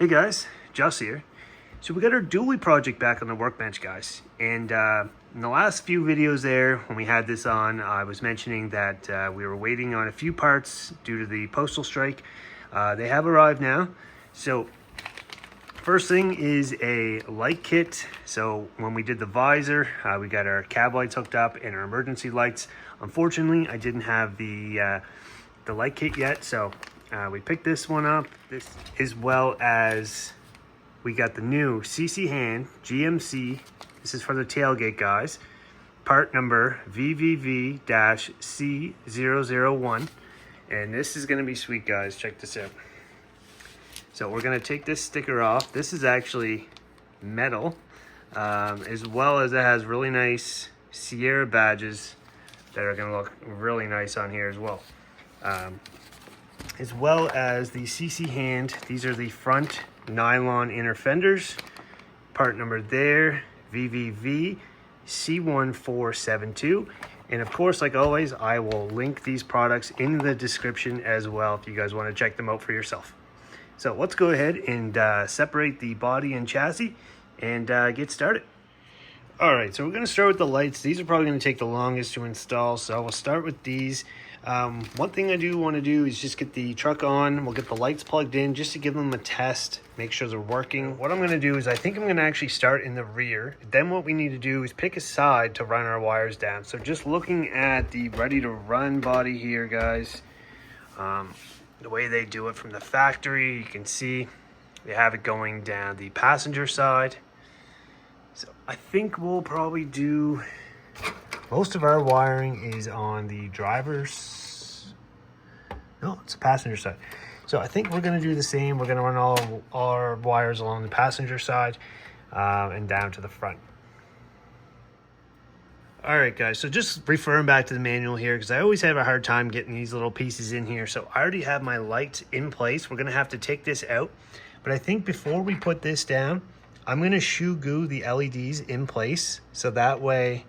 Hey guys, Joss here. So we got our dually project back on the workbench, guys. And in the last few videos there, when we had this on, I was mentioning that we were waiting on a few parts due to the postal strike. They have arrived now. So first thing is a light kit. So when we did the visor, we got our cab lights hooked up and our emergency lights. Unfortunately, I didn't have the light kit yet, so we picked this one up. This, as well as we got the new CCHAND GMC. This is for the tailgate, guys. Part number VVV-C001. And this is going to be sweet, guys. Check this out. So we're going to take this sticker off. This is actually metal, as well as it has really nice Sierra badges that are going to look really nice on here as well. As well as the CCHAND. These are the front nylon inner fenders. Part number there, VVV C1472. And of course, like always, I will link these products in the description as well if you guys want to check them out for yourself. So let's go ahead and separate the body and chassis and get started. All right, so we're going to start with the lights. These are probably going to take the longest to install, so we'll start with these. One thing I do want to do is just get the truck on. We'll get the lights plugged in just to give them a test, make sure they're working. What I'm going to do is I think I'm going to actually start in the rear. Then what we need to do is pick a side to run our wires down. So just looking at the ready to run body here, guys, the way they do it from the factory, you can see they have it going down the passenger side. So I think we'll probably do, most of our wiring is on the driver's, no, it's the passenger side. So I think we're going to do the same. We're going to run all our wires along the passenger side and down to the front. All right, guys, so just referring back to the manual here, because I always have a hard time getting these little pieces in here. So I already have my lights in place. We're going to have to take this out. But I think before we put this down, I'm going to shoe glue the LEDs in place. So that way,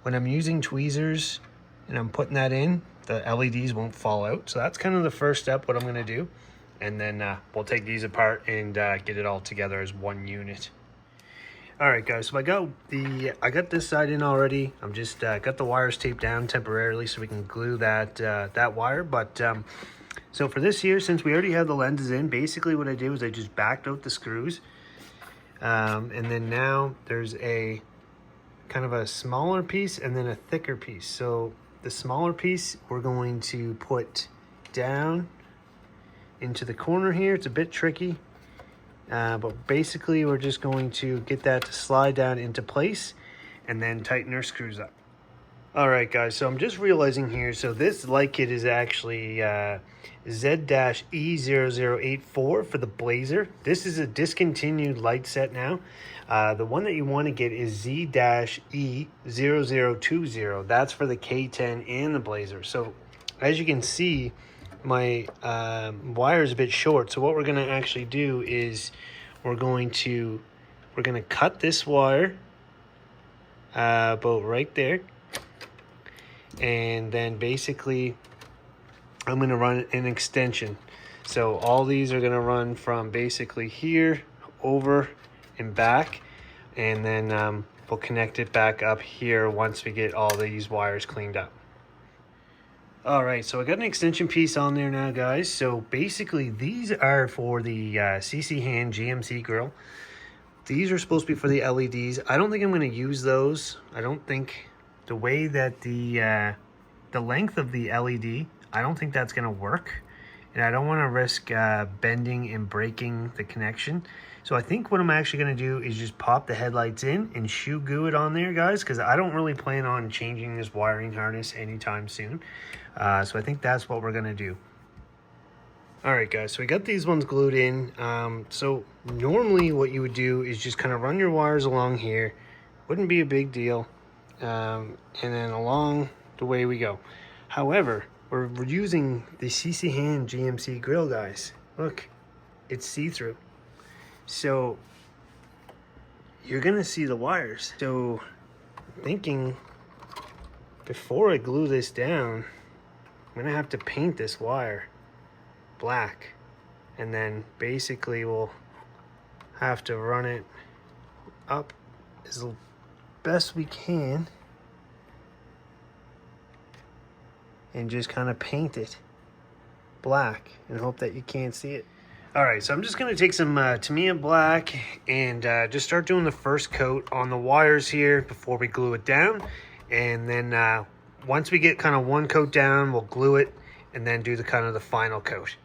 when I'm using tweezers and I'm putting that in, the LEDs won't fall out. So that's kind of the first step, what I'm going to do. And then we'll take these apart and get it all together as one unit. All right, guys, so I got this side in already. I'm just got the wires taped down temporarily so we can glue that that wire. But so for this here, since we already have the lenses in, basically what I did was I just backed out the screws. And then now there's a kind of a smaller piece and then a thicker piece. So the smaller piece we're going to put down into the corner here. It's a bit tricky. But basically we're just going to get that to slide down into place and then tighten our screws up. All right, guys, so I'm just realizing here, so this light kit is actually Z-E0084 for the Blazer. This is a discontinued light set now. The one that you want to get is Z-E0020. That's for the K10 and the Blazer. So as you can see, my wire is a bit short. So what we're going to actually do is we're going to cut this wire about right there. And then basically I'm going to run an extension. So all these are going to run from basically here over and back, and then we'll connect it back up here once we get all these wires cleaned up. All right, so I got an extension piece on there now, guys. So basically these are for the CCHAND GMC grill. These are supposed to be for the LEDs. I don't think I'm going to use those. I don't think the way that the length of the LED, I don't think that's going to work. And I don't want to risk bending and breaking the connection. So I think what I'm actually going to do is just pop the headlights in and shoe glue it on there, guys, because I don't really plan on changing this wiring harness anytime soon. So I think that's what we're going to do. All right, guys, so we got these ones glued in. So normally what you would do is just kind of run your wires along here. Wouldn't be a big deal. And then along the way we go. However, we're using the CCHAND GMC grill, guys. Look, it's see-through. So you're going to see the wires. So thinking before I glue this down, I'm going to have to paint this wire black. And then basically we'll have to run it up as best we can and just kind of paint it black and hope that you can't see it. All right, so I'm just gonna take some Tamiya black and just start doing the first coat on the wires here before we glue it down. And then once we get kind of one coat down, we'll glue it and then do the kind of the final coat.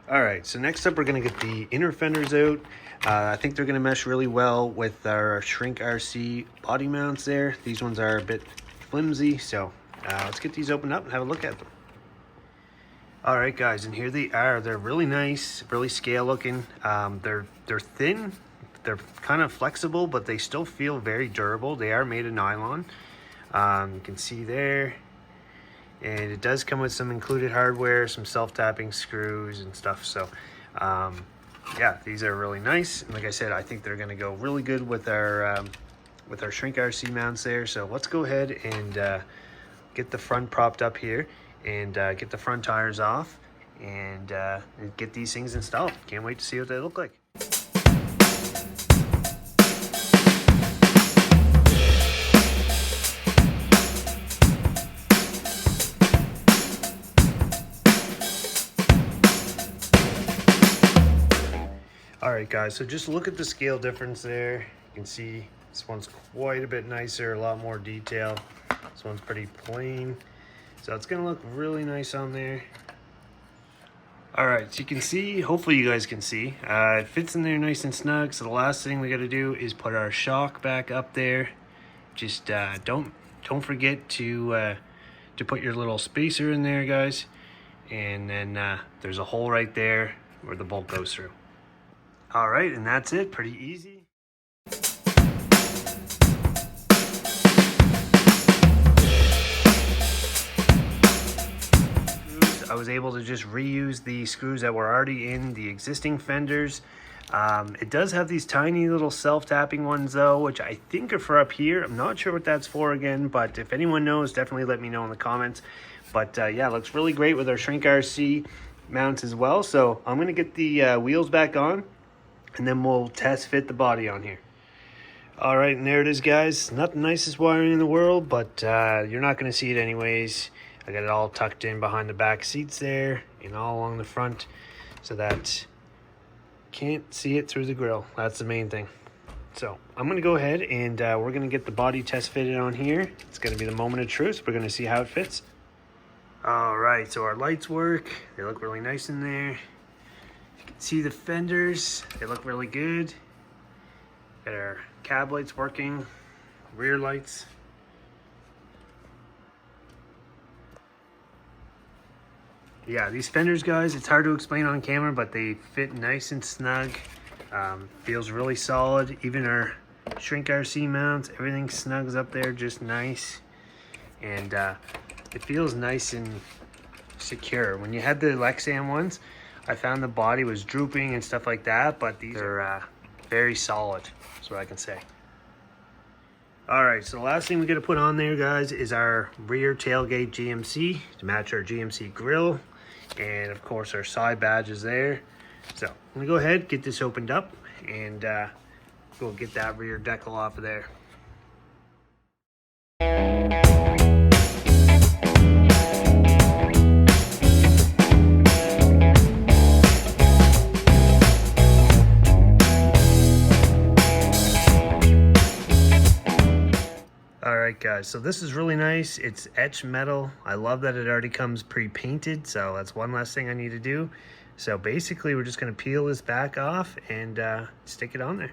All right, so next up we're gonna get the inner fenders out. I think they're gonna mesh really well with our Shrink RC body mounts there. These ones are a bit flimsy, so let's get these opened up and have a look at them. All right, guys, and here they are. They're really nice, really scale looking. They're thin, they're kind of flexible, but they still feel very durable. They are made of nylon. You can see there. And it does come with some included hardware, some self-tapping screws and stuff. So yeah, these are really nice. And like I said, I think they're gonna go really good with our Shrink RC mounts there. So let's go ahead and get the front propped up here and get the front tires off and get these things installed. Can't wait to see what they look like. All right, guys, so just look at the scale difference there. You can see this one's quite a bit nicer, a lot more detail. This one's pretty plain. So it's gonna look really nice on there. All right, so you can see, hopefully you guys can see, it fits in there nice and snug. So the last thing we gotta do is put our shock back up there. Just don't forget to put your little spacer in there, guys. And then there's a hole right there where the bolt goes through. All right, and that's it, pretty easy. I was able to just reuse the screws that were already in the existing fenders. It does have these tiny little self-tapping ones though, which I think are for up here. I'm not sure what that's for again, but if anyone knows, definitely let me know in the comments. But yeah, it looks really great with our Shrink RC mounts as well. So I'm gonna get the wheels back on and then we'll test fit the body on here. All right, and there it is, guys. Not the nicest wiring in the world, but you're not gonna see it anyways. I got it all tucked in behind the back seats there and all along the front so that you can't see it through the grill. That's the main thing. So I'm gonna go ahead and we're gonna get the body test fitted on here. It's gonna be the moment of truth. We're gonna see how it fits. All right, so our lights work. They look really nice in there. You can see the fenders, they look really good. Got our cab lights working, rear lights. Yeah, these fenders, guys, it's hard to explain on camera, but they fit nice and snug. Feels really solid. Even our Shrink RC mounts, everything snugs up there just nice. And it feels nice and secure. When you had the Lexan ones, I found the body was drooping and stuff like that, but these are very solid, that's what I can say. All right, so the last thing we got to put on there, guys, is our rear tailgate GMC to match our GMC grill. And of course our side badges there. So I'm gonna go ahead, get this opened up and go get that rear decal off of there. Alright guys, so this is really nice. It's etched metal. I love that it already comes pre-painted, so that's one less thing I need to do. So basically we're just going to peel this back off and stick it on there.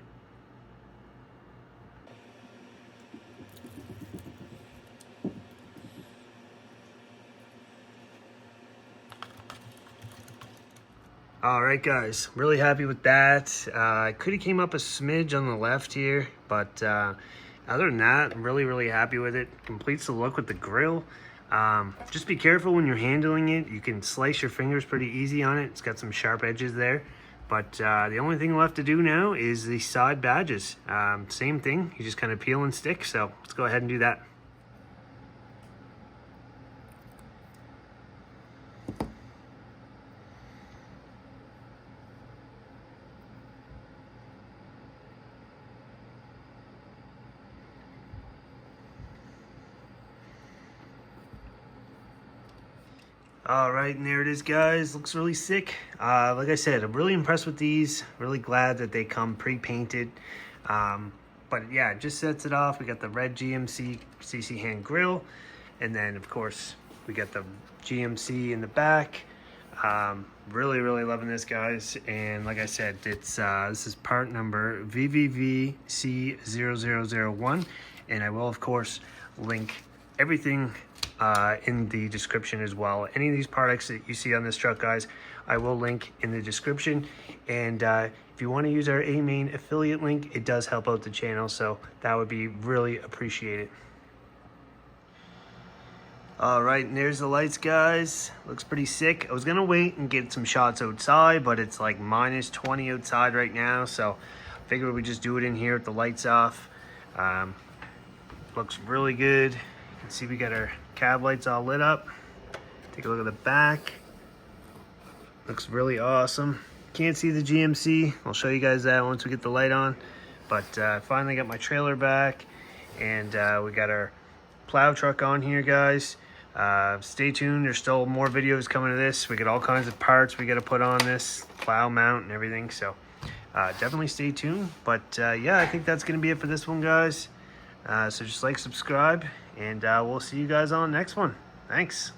Alright guys, really happy with that. I could have came up a smidge on the left here, but other than that, I'm really happy with it. Completes the look with the grill. Just be careful when you're handling it. You can slice your fingers pretty easy on it. It's got some sharp edges there. But the only thing left to do now is the side badges. Same thing, you just kind of peel and stick. So let's go ahead and do that. All right, and there it is, guys. Looks really sick. Like I said, I'm really impressed with these. Really glad that they come pre-painted. But yeah, it just sets it off. We got the red GMC CCHAND grill, and then of course we got the GMC in the back. Really loving this, guys. And like I said, it's this is part number VVVC0001, and I will of course link everything in the description as well. Any of these products that you see on this truck, guys, I will link in the description. And if you want to use our A-Main affiliate link, it does help out the channel, so that would be really appreciated. All right, and there's the lights, guys. Looks pretty sick. I was gonna wait and get some shots outside, but it's like -20 outside right now, so I figured we just do it in here with the lights off. Looks really good. You can see we got our cab lights all lit up. Take a look at the back. Looks really awesome. Can't see the GMC. I'll show you guys that once we get the light on. But finally got my trailer back, and we got our plow truck on here, guys. Stay tuned. There's still more videos coming to this. We got all kinds of parts we got to put on this plow mount and everything. So definitely stay tuned. But yeah, I think that's going to be it for this one, guys. So just like, subscribe, and we'll see you guys on the next one. Thanks.